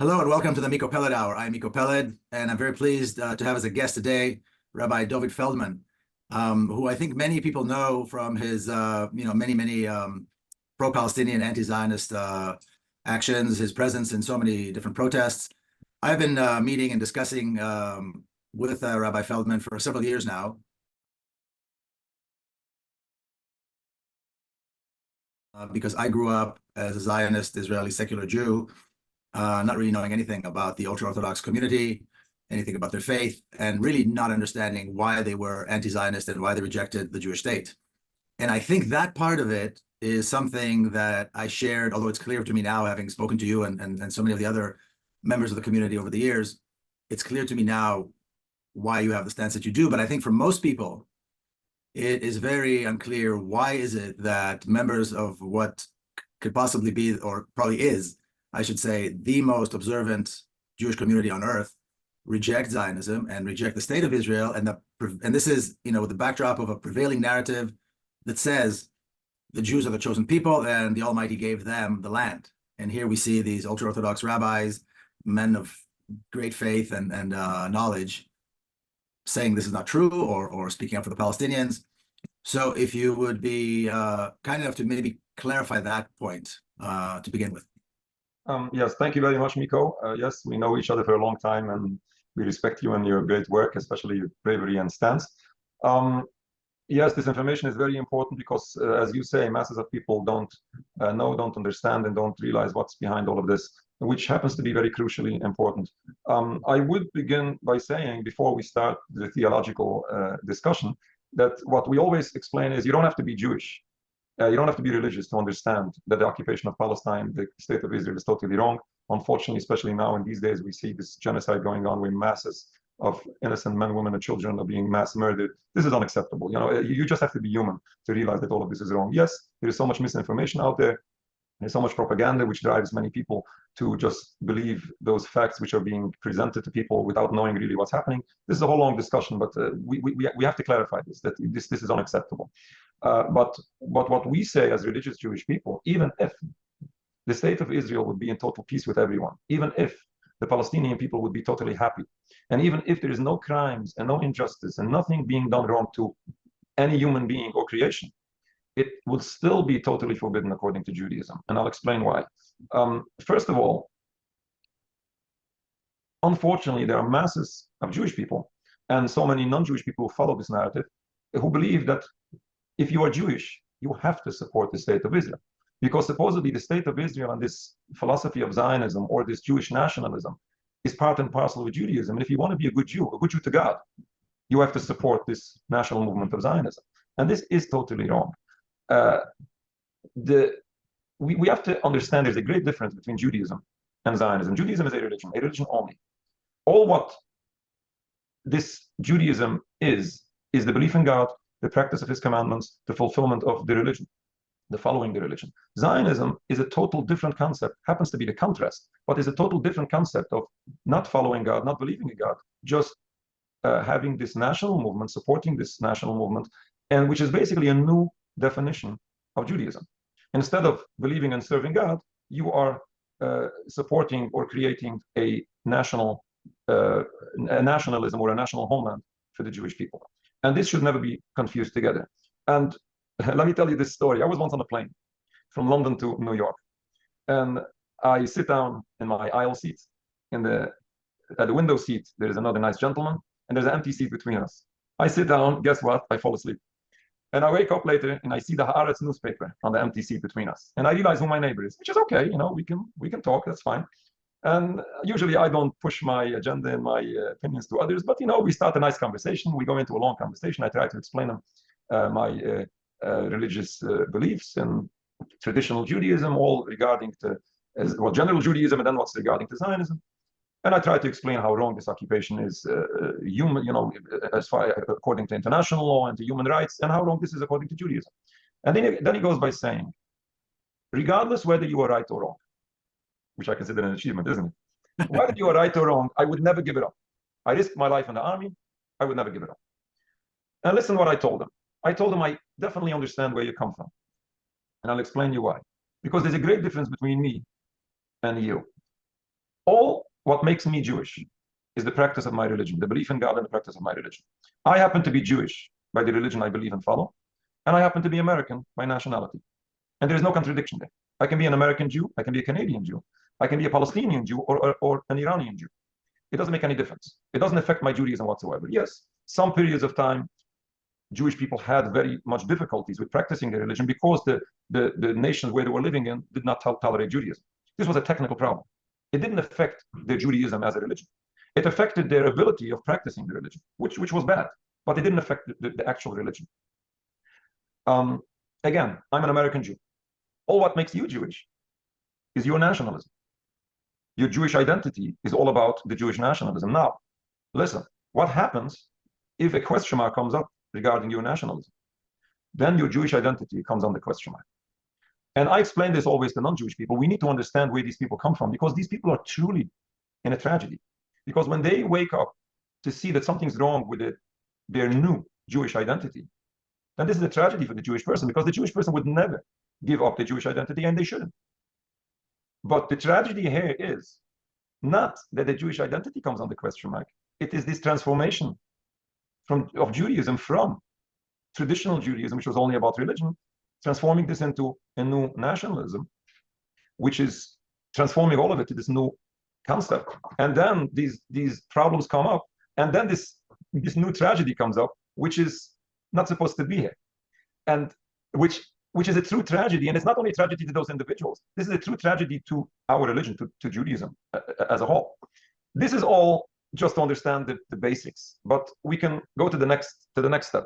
Hello and welcome to the Mikko Peled Hour. I'm Mikko Peled, and I'm very pleased to have as a guest today Rabbi David Flelman, who I think many people know from his, many pro-Palestinian, anti-Zionist actions, his presence in so many different protests. I've been meeting and discussing with Rabbi Flelman for several years now. Because I grew up as a Zionist Israeli secular Jew, not really knowing anything about the ultra-Orthodox community, anything about their faith, and really not understanding why they were anti-Zionist and why they rejected the Jewish state. And I think that part of it is something that I shared, although it's clear to me now, having spoken to you and so many of the other members of the community over the years, it's clear to me now why you have the stance that you do. But I think for most people, it is very unclear why is it that members of what could possibly be, or probably is, I should say, the most observant Jewish community on earth reject Zionism and reject the state of Israel. And this is, the backdrop of a prevailing narrative that says the Jews are the chosen people and the Almighty gave them the land. And here we see these ultra-Orthodox rabbis, men of great faith and knowledge, saying this is not true or speaking up for the Palestinians. So if you would be kind enough to maybe clarify that point to begin with. Yes, thank you very much, Mikko. Yes, we know each other for a long time, and we respect you and your great work, especially your bravery and stance. Yes, this information is very important because, as you say, masses of people don't know, don't understand, and don't realize what's behind all of this, which happens to be very crucially important. I would begin by saying, before we start the theological discussion, that what we always explain is you don't have to be Jewish. You don't have to be religious to understand that the occupation of Palestine, the state of Israel, is totally wrong. Unfortunately, especially now in these days, we see this genocide going on where masses of innocent men, women, and children are being mass murdered. This is unacceptable. You just have to be human to realize that all of this is wrong. Yes, there is so much misinformation out there. There's so much propaganda which drives many people to just believe those facts which are being presented to people without knowing really what's happening. This is a whole long discussion, but we have to clarify this, that this is unacceptable. But what we say as religious Jewish people, even if the state of Israel would be in total peace with everyone, even if the Palestinian people would be totally happy, and even if there is no crimes and no injustice and nothing being done wrong to any human being or creation, it would still be totally forbidden according to Judaism. And I'll explain why. First of all, unfortunately, there are masses of Jewish people and so many non-Jewish people who follow this narrative who believe that if you are Jewish, you have to support the state of Israel. Because supposedly the state of Israel and this philosophy of Zionism or this Jewish nationalism is part and parcel of Judaism. And if you want to be a good Jew to God, you have to support this national movement of Zionism. And this is totally wrong. We have to understand there's a great difference between Judaism and Zionism. Judaism is a religion only. All what this Judaism is the belief in God, the practice of his commandments, the fulfillment of the religion, the following the religion. Zionism is a total different concept, happens to be the contrast, but is a total different concept of not following God, not believing in God, just having this national movement, supporting this national movement, and which is basically a new definition of Judaism. Instead of believing and serving God, you are supporting or creating a nationalism or a national homeland for the Jewish people. And this should never be confused together. And let me tell you this story. I was once on a plane from London to New York, and I sit down in my aisle seat. At the window seat, there is another nice gentleman, and there's an empty seat between us. I sit down, guess what? I fall asleep. And I wake up later and I see the Haaretz newspaper on the empty seat between us. And I realize who my neighbor is, which is okay, we can talk, that's fine. And usually I don't push my agenda and my opinions to others, but we start a nice conversation. We go into a long conversation. I try to explain them my religious beliefs and traditional Judaism, all regarding to general Judaism, and then what's regarding to Zionism. And I try to explain how wrong this occupation is human, as far according to international law and to human rights, and how wrong this is according to Judaism. And then he goes by saying, regardless whether you are right or wrong, which I consider an achievement, isn't it? Whether you are right or wrong, I would never give it up. I risked my life in the army. I would never give it up. And listen what I told him. I told him I definitely understand where you come from. And I'll explain you why. Because there's a great difference between me and you. all what makes me Jewish is the practice of my religion, the belief in God and the practice of my religion. I happen to be Jewish by the religion I believe and follow, and I happen to be American by nationality. And there is no contradiction there. I can be an American Jew, I can be a Canadian Jew, I can be a Palestinian Jew or an Iranian Jew. It doesn't make any difference. It doesn't affect my Judaism whatsoever. Yes, some periods of time, Jewish people had very much difficulties with practicing their religion because the nations where they were living in did not tolerate Judaism. This was a technical problem. It didn't affect their Judaism as a religion. It affected their ability of practicing the religion, which was bad, but it didn't affect the actual religion. Again, I'm an American Jew. All what makes you Jewish is your nationalism. Your Jewish identity is all about the Jewish nationalism. Now, listen, what happens if a question mark comes up regarding your nationalism? Then your Jewish identity comes under question mark. And I explain this always to non-Jewish people. We need to understand where these people come from, because these people are truly in a tragedy. Because when they wake up to see that something's wrong with their new Jewish identity, then this is a tragedy for the Jewish person, because the Jewish person would never give up the Jewish identity, and they shouldn't. But the tragedy here is not that the Jewish identity comes under question mark. It is this transformation of Judaism from traditional Judaism, which was only about religion, transforming this into a new nationalism, which is transforming all of it to this new concept. And then these problems come up, and then this new tragedy comes up, which is not supposed to be here, and which is a true tragedy. And it's not only a tragedy to those individuals. This is a true tragedy to our religion, to Judaism as a whole. This is all just to understand the basics, but we can go to the next step.